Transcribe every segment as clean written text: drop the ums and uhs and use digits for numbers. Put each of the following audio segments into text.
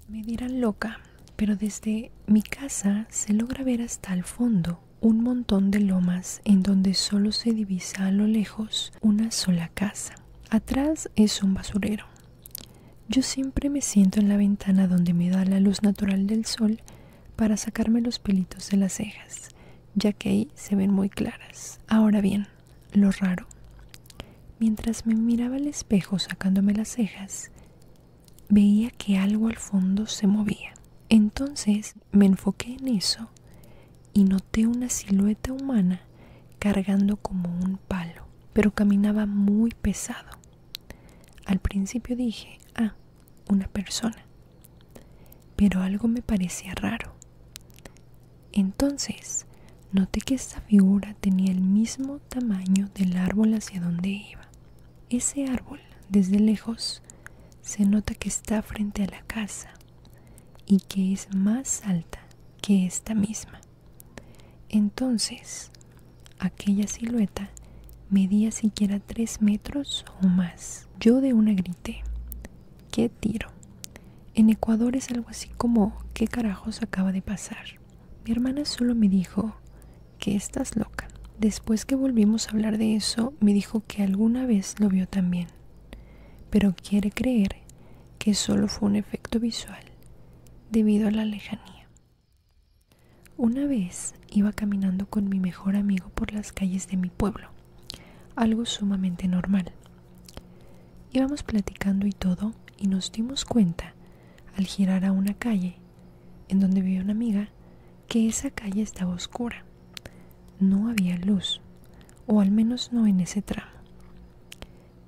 Me dirán loca, pero desde mi casa se logra ver hasta el fondo un montón de lomas en donde solo se divisa a lo lejos una sola casa. Atrás es un basurero. Yo siempre me siento en la ventana donde me da la luz natural del sol para sacarme los pelitos de las cejas, ya que ahí se ven muy claras. Ahora bien, lo raro. Mientras me miraba al espejo sacándome las cejas, veía que algo al fondo se movía. Entonces me enfoqué en eso y noté una silueta humana cargando como un palo, pero caminaba muy pesado. Al principio dije, una persona, pero algo me parecía raro. Entonces noté que esta figura tenía el mismo tamaño del árbol hacia donde iba. Ese árbol, desde lejos, se nota que está frente a la casa y que es más alta que esta misma. Entonces, aquella silueta medía siquiera 3 metros o más. Yo de una grité, ¿qué tiro? En Ecuador es algo así como, ¿qué carajos acaba de pasar? Mi hermana solo me dijo que estás loca. Después que volvimos a hablar de eso, me dijo que alguna vez lo vio también, pero quiere creer que solo fue un efecto visual debido a la lejanía. Una vez iba caminando con mi mejor amigo por las calles de mi pueblo, algo sumamente normal. Íbamos platicando y todo, y nos dimos cuenta, al girar a una calle en donde vivía una amiga, que esa calle estaba oscura. No había luz, o al menos no en ese tramo.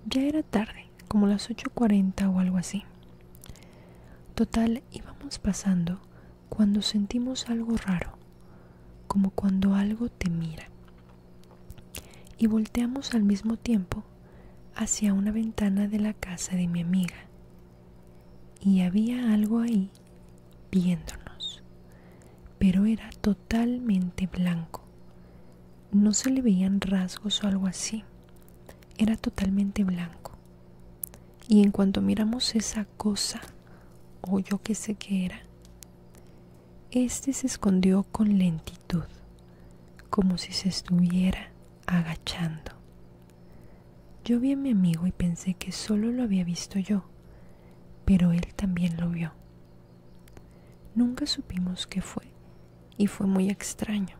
Ya era tarde, como las 8:40 o algo así. Total, íbamos pasando cuando sentimos algo raro, como cuando algo te mira. Y volteamos al mismo tiempo hacia una ventana de la casa de mi amiga. Y había algo ahí viéndonos, pero era totalmente blanco. No se le veían rasgos o algo así. Era totalmente blanco. Y en cuanto miramos esa cosa, o yo qué sé qué era, este se escondió con lentitud, como si se estuviera agachando. Yo vi a mi amigo y pensé que solo lo había visto yo, pero él también lo vio. Nunca supimos qué fue, y fue muy extraño.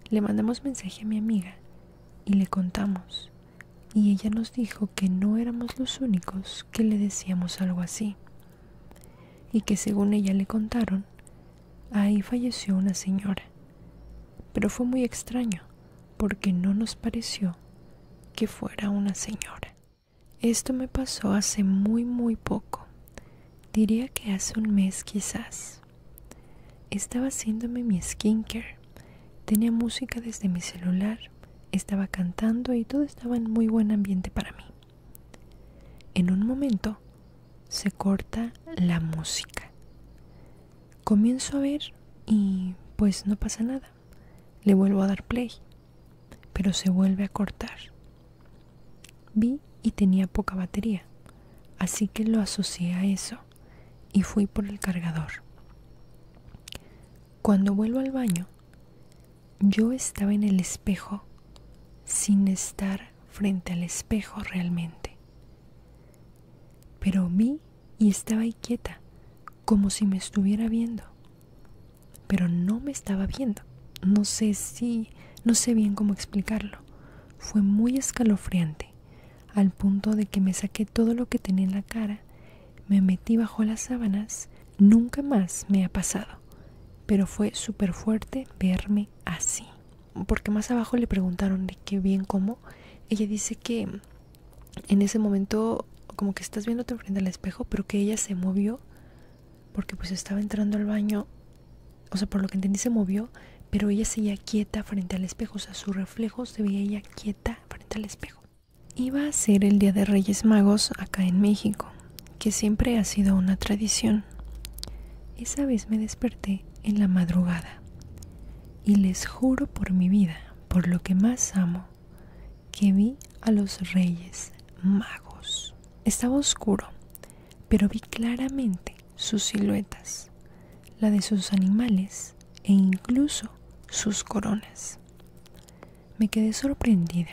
Le mandamos mensaje a mi amiga y le contamos, y ella nos dijo que no éramos los únicos que le decíamos algo así, y que según ella le contaron, ahí falleció una señora. Pero fue muy extraño, porque no nos pareció que fuera una señora. Esto me pasó hace muy poco, diría que hace un mes quizás. Estaba haciéndome mi skincare, tenía música desde mi celular, estaba cantando y todo estaba en muy buen ambiente para mí. En un momento se corta la música. Comienzo a ver y pues no pasa nada. Le vuelvo a dar play, pero se vuelve a cortar. Vi y tenía poca batería, así que lo asocié a eso y fui por el cargador. Cuando vuelvo al baño, yo estaba en el espejo sin estar frente al espejo realmente. Pero vi y estaba ahí quieta, como si me estuviera viendo. Pero no me estaba viendo. No sé bien cómo explicarlo. Fue muy escalofriante, al punto de que me saqué todo lo que tenía en la cara, me metí bajo las sábanas. Nunca más me ha pasado, pero fue súper fuerte verme así. Porque más abajo le preguntaron de qué bien cómo. Ella dice que en ese momento como que estás viéndote frente al espejo, pero que ella se movió porque pues estaba entrando al baño. O sea, por lo que entendí se movió, pero ella seguía quieta frente al espejo. O sea, su reflejo se veía ella quieta frente al espejo. Iba a ser el Día de Reyes Magos acá en México, que siempre ha sido una tradición. Esa vez me desperté en la madrugada y les juro por mi vida, por lo que más amo, que vi a los Reyes Magos. Estaba oscuro, pero vi claramente sus siluetas, la de sus animales e incluso sus coronas. Me quedé sorprendida,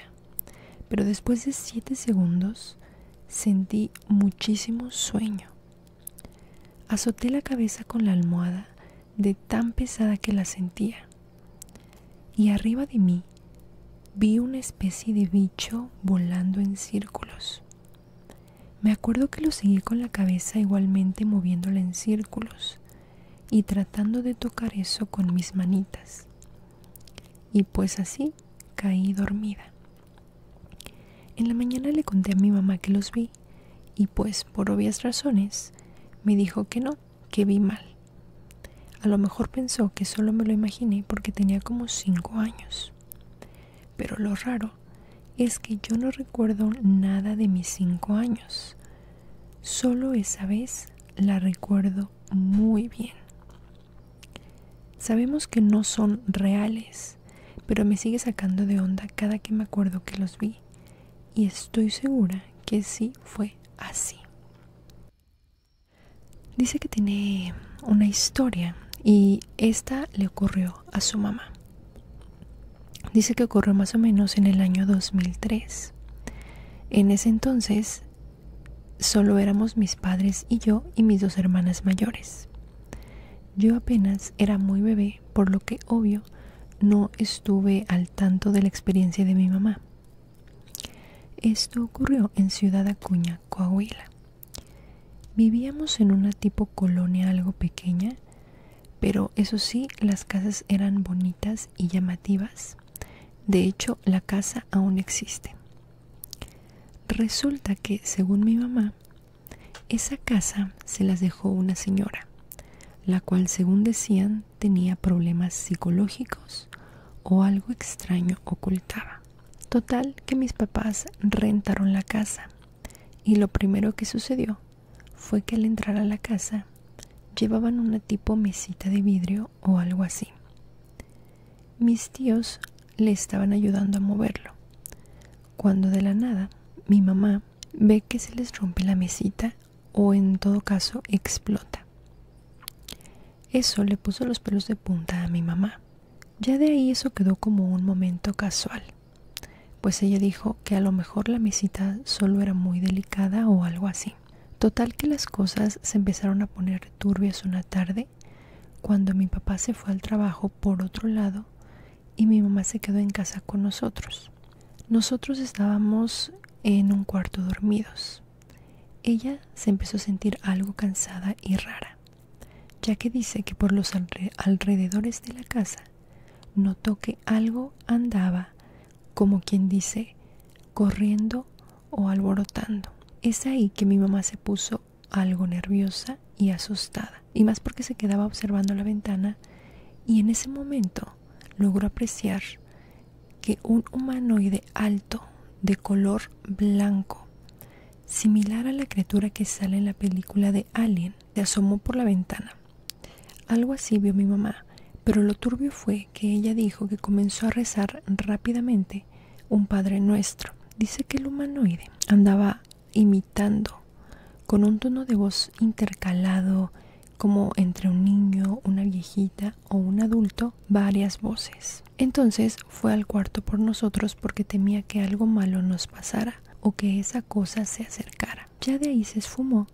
pero después de 7 segundos sentí muchísimo sueño. Azoté la cabeza con la almohada de tan pesada que la sentía, y arriba de mí vi una especie de bicho volando en círculos. Me acuerdo que lo seguí con la cabeza igualmente moviéndola en círculos y tratando de tocar eso con mis manitas. Y pues así caí dormida. En la mañana le conté a mi mamá que los vi y pues por obvias razones me dijo que no, que vi mal. A lo mejor pensó que solo me lo imaginé porque tenía como 5 años. Pero lo raro es que yo no recuerdo nada de mis 5 años. Solo esa vez la recuerdo muy bien. Sabemos que no son reales, pero me sigue sacando de onda cada que me acuerdo que los vi. Y estoy segura que sí fue así. Dice que tiene una historia y esta le ocurrió a su mamá. Dice que ocurrió más o menos en el año 2003. En ese entonces solo éramos mis padres y yo y mis 2 hermanas mayores. Yo apenas era muy bebé, por lo que obvio no estuve al tanto de la experiencia de mi mamá. Esto ocurrió en Ciudad Acuña, Coahuila. Vivíamos en una tipo colonia algo pequeña, pero eso sí, las casas eran bonitas y llamativas. De hecho, la casa aún existe. Resulta que, según mi mamá, esa casa se las dejó una señora, la cual, según decían, tenía problemas psicológicos o algo extraño ocultaba. Total, que mis papás rentaron la casa y lo primero que sucedió fue que al entrar a la casa llevaban una tipo mesita de vidrio o algo así. Mis tíos le estaban ayudando a moverlo, cuando de la nada mi mamá ve que se les rompe la mesita o en todo caso explota. Eso le puso los pelos de punta a mi mamá. Ya de ahí eso quedó como un momento casual, pues ella dijo que a lo mejor la mesita solo era muy delicada o algo así. Total que las cosas se empezaron a poner turbias una tarde cuando mi papá se fue al trabajo por otro lado y mi mamá se quedó en casa con nosotros. Nosotros estábamos en un cuarto dormidos. Ella se empezó a sentir algo cansada y rara, ya que dice que por los alrededores de la casa notó que algo andaba, como quien dice, corriendo o alborotando. Es ahí que mi mamá se puso algo nerviosa y asustada, y más porque se quedaba observando la ventana y en ese momento logró apreciar que un humanoide alto de color blanco, similar a la criatura que sale en la película de Alien, se asomó por la ventana. Algo así vio mi mamá, pero lo turbio fue que ella dijo que comenzó a rezar rápidamente un Padre Nuestro. Dice que el humanoide andaba imitando con un tono de voz intercalado como entre un niño, una viejita o un adulto, varias voces. Entonces fue al cuarto por nosotros porque temía que algo malo nos pasara o que esa cosa se acercara. Ya de ahí se esfumó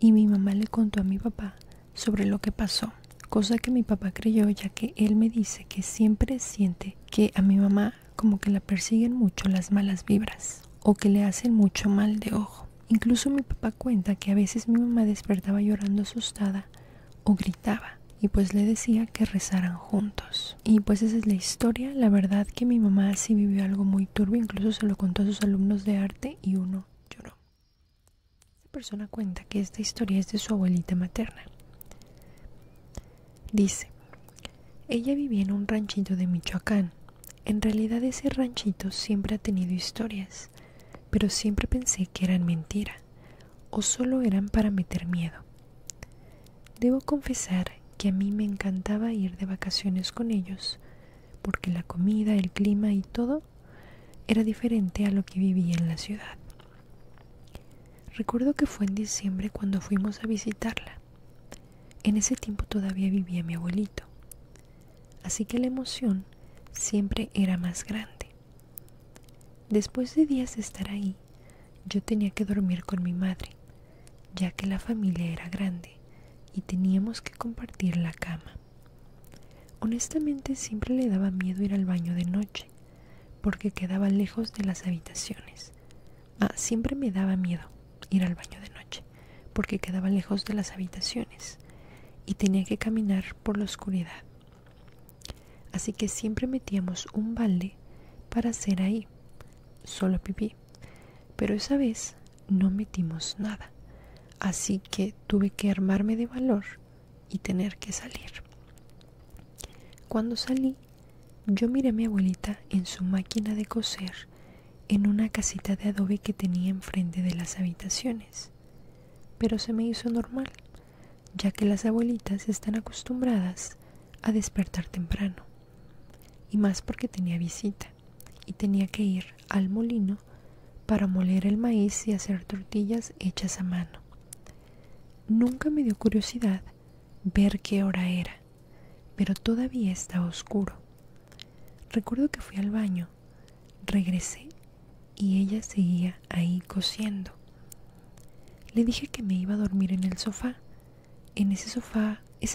y mi mamá le contó a mi papá sobre lo que pasó, cosa que mi papá creyó, ya que él me dice que siempre siente que a mi mamá como que la persiguen mucho las malas vibras o que le hacen mucho mal de ojo. Incluso mi papá cuenta que a veces mi mamá despertaba llorando asustada o gritaba y pues le decía que rezaran juntos. Y pues esa es la historia. La verdad que mi mamá sí vivió algo muy turbio, incluso se lo contó a sus alumnos de arte y uno lloró. Esta persona cuenta que esta historia es de su abuelita materna. Dice, ella vivía en un ranchito de Michoacán. En realidad ese ranchito siempre ha tenido historias, pero siempre pensé que eran mentira o solo eran para meter miedo. Debo confesar que a mí me encantaba ir de vacaciones con ellos, porque la comida, el clima y todo era diferente a lo que vivía en la ciudad. Recuerdo que fue en diciembre cuando fuimos a visitarla. En ese tiempo todavía vivía mi abuelito, así que la emoción siempre era más grande. Después de días de estar ahí, yo tenía que dormir con mi madre, ya que la familia era grande y teníamos que compartir la cama. Honestamente siempre le daba miedo ir al baño de noche, porque quedaba lejos de las habitaciones. Siempre me daba miedo ir al baño de noche, porque quedaba lejos de las habitaciones y tenía que caminar por la oscuridad. Así que siempre metíamos un balde para hacer ahí, solo pipí. Pero esa vez no metimos nada, así que tuve que armarme de valor y tener que salir. Cuando salí, yo miré a mi abuelita en su máquina de coser en una casita de adobe que tenía enfrente de las habitaciones. Pero se me hizo normal, ya que las abuelitas están acostumbradas a despertar temprano, y más porque tenía visita y tenía que ir al molino para moler el maíz y hacer tortillas hechas a mano. Nunca me dio curiosidad ver qué hora era, pero todavía estaba oscuro. Recuerdo que fui al baño, regresé y ella seguía ahí cosiendo. Le dije que me iba a dormir en el sofá. Ese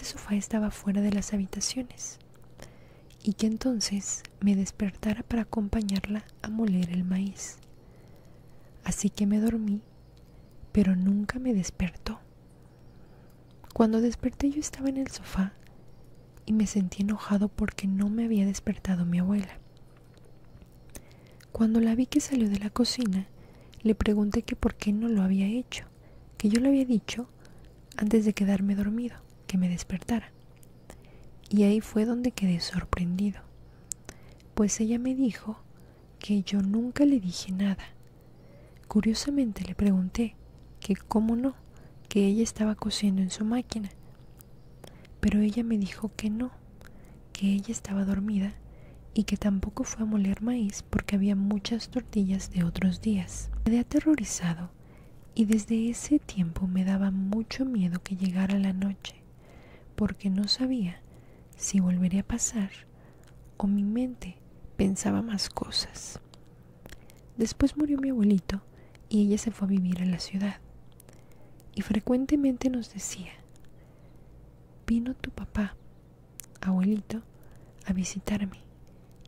sofá estaba fuera de las habitaciones, y que entonces me despertara para acompañarla a moler el maíz. Así que me dormí, pero nunca me despertó. Cuando desperté yo estaba en el sofá y me sentí enojado porque no me había despertado mi abuela. Cuando la vi que salió de la cocina, le pregunté que por qué no lo había hecho, que yo le había dicho antes de quedarme dormido, que me despertara. Y ahí fue donde quedé sorprendido, pues ella me dijo que yo nunca le dije nada. Curiosamente le pregunté que cómo no, que ella estaba cosiendo en su máquina, pero ella me dijo que no, que ella estaba dormida y que tampoco fue a moler maíz porque había muchas tortillas de otros días. Quedé aterrorizado y desde ese tiempo me daba mucho miedo que llegara la noche, porque no sabía si volvería a pasar o mi mente pensaba más cosas. Después murió mi abuelito y ella se fue a vivir a la ciudad, y frecuentemente nos decía: vino tu papá, abuelito, a visitarme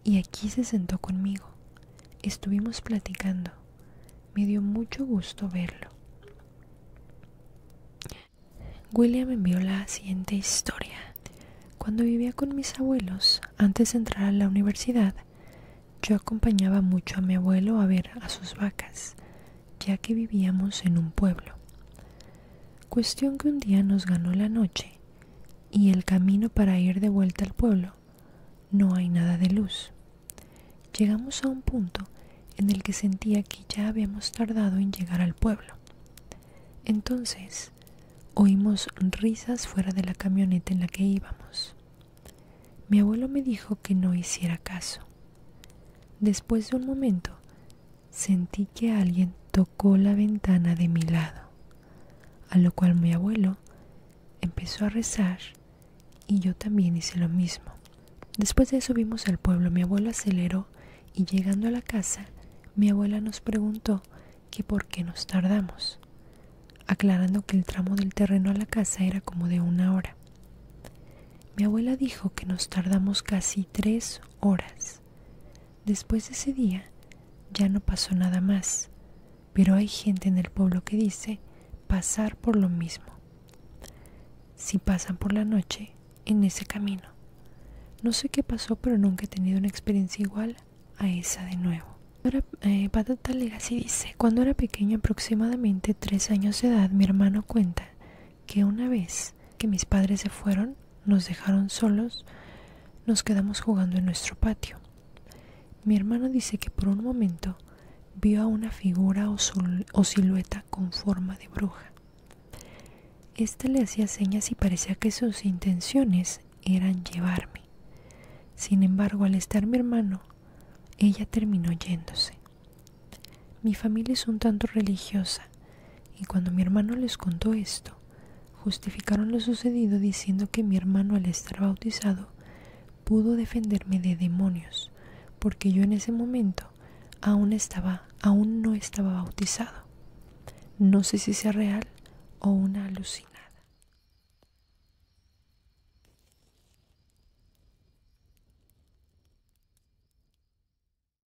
y aquí se sentó conmigo. Estuvimos platicando. Me dio mucho gusto verlo. William envió la siguiente historia. Cuando vivía con mis abuelos, antes de entrar a la universidad, yo acompañaba mucho a mi abuelo a ver a sus vacas, ya que vivíamos en un pueblo. Cuestión que un día nos ganó la noche y el camino para ir de vuelta al pueblo no hay nada de luz. Llegamos a un punto en el que sentía que ya habíamos tardado en llegar al pueblo. Entonces oímos risas fuera de la camioneta en la que íbamos. Mi abuelo me dijo que no hiciera caso. Después de un momento sentí que alguien tocó la ventana de mi lado, a lo cual mi abuelo empezó a rezar y yo también hice lo mismo. Después de eso vimos al pueblo. Mi abuelo aceleró y llegando a la casa, mi abuela nos preguntó que por qué nos tardamos, aclarando que el tramo del terreno a la casa era como de 1 hora. Mi abuela dijo que nos tardamos casi 3 horas. Después de ese día ya no pasó nada más, pero hay gente en el pueblo que dice pasar por lo mismo si pasan por la noche en ese camino. No sé qué pasó, pero nunca he tenido una experiencia igual a esa de nuevo. Patata Legacy dice: cuando era pequeño, aproximadamente 3 años de edad, mi hermano cuenta que una vez que mis padres se fueron, nos dejaron solos, nos quedamos jugando en nuestro patio. Mi hermano dice que por un momento vio a una figura o silueta con forma de bruja. Esta le hacía señas y parecía que sus intenciones eran llevarme. Sin embargo, al estar mi hermano, ella terminó yéndose. Mi familia es un tanto religiosa y cuando mi hermano les contó esto, justificaron lo sucedido diciendo que mi hermano, al estar bautizado, pudo defenderme de demonios, porque yo en ese momento aún no estaba bautizado. No sé si sea real o una alucinación.